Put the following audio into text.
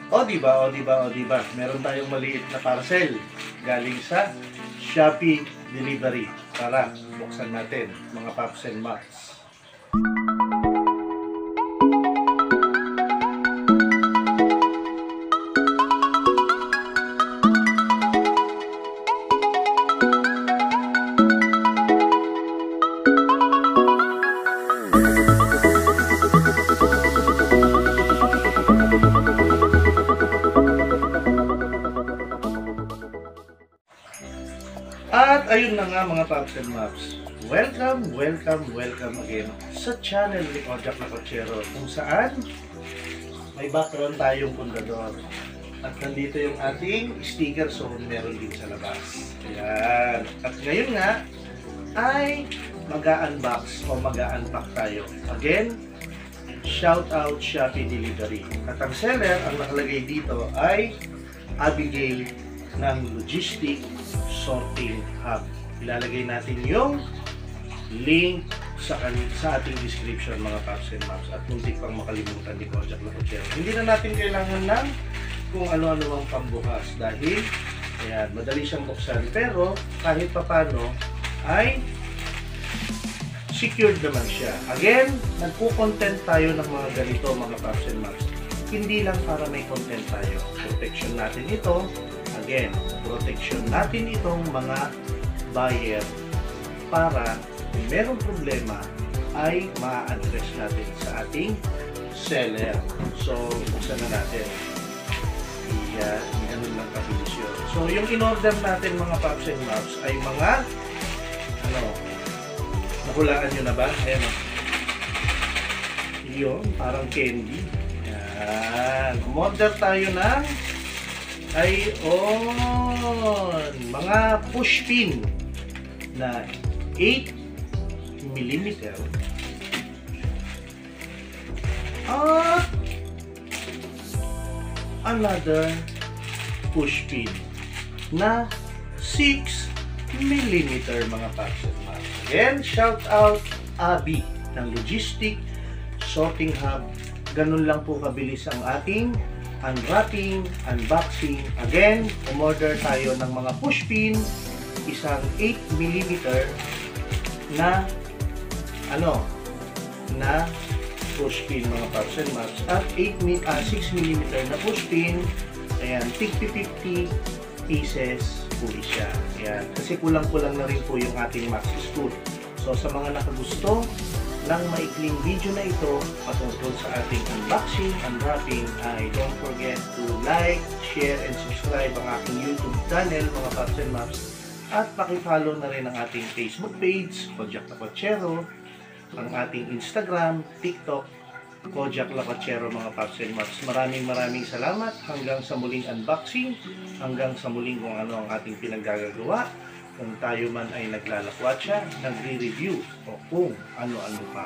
O diba, o diba, o diba, meron tayong maliit na parcel galing sa Shopee Delivery. Tara, buksan natin mga Paps and Maps. At ayun na nga mga Paps and Maps, welcome, welcome, welcome again sa channel ni Kojak na Kotsero, kung saan may background tayong pundador at nandito yung ating sticker, so meron din sa labas. Ayan. At ngayon nga ay mag-unbox o mag-unpack tayo. Again, shout out Shopee Delivery. At ang seller, ang nakalagay dito ay Abigail ng Logistic Sorting Hub. Ilalagay natin yung link sa ating description mga Paps and Maps, at muntik pang makalimutan ni Kojak na Kotsero. Hindi na natin kailangan ng kung ano-ano ang pambukas dahil ayan, madali siyang buksan, pero kahit papano ay secured naman siya. Again, nagpo-content tayo ng mga ganito mga Paps and Maps. Hindi lang para may content tayo. Protection natin ito. Again, protection natin itong mga buyer para kung merong problema ay ma-address natin sa ating seller. So, buksan na natin. Ganun lang kabilis yun. So, yung in-order natin mga Paps and Maps ay mga nahulaan nyo na ba? Ayan o. Yun, parang candy. Yan. Umorder tayo ng mga push pin na 8mm at another push pin na 6mm mga Paps and Maps. Again, shout out Abby ng Logistic Sorting Hub. Ganun lang po kabilis ang ating unwrapping, unboxing. Again, umorder tayo ng mga push pin, isang 8mm na push pin mga Paps and Maps, at 6mm na push pin. Ayan, 50-50 pieces po siya. Ayan, kasi kulang-kulang na rin po yung ating maxi spool. So sa mga nakagusto ng maikling video na ito patungkol sa ating unboxing, unwrapping, ay don't forget to like, share, and subscribe ang aking YouTube channel mga Paps and Maps, at pakifollow na rin ang ating Facebook page, Kojak na Kotsero, ang ating Instagram, TikTok, Kojak na Kotsero mga Paps and Maps. Maraming salamat. Hanggang sa muling unboxing, hanggang sa muling kung ano ang ating pinaggagawa. Kung tayo man ay naglalakwatsa, nagre-review, o kung ano-ano pa.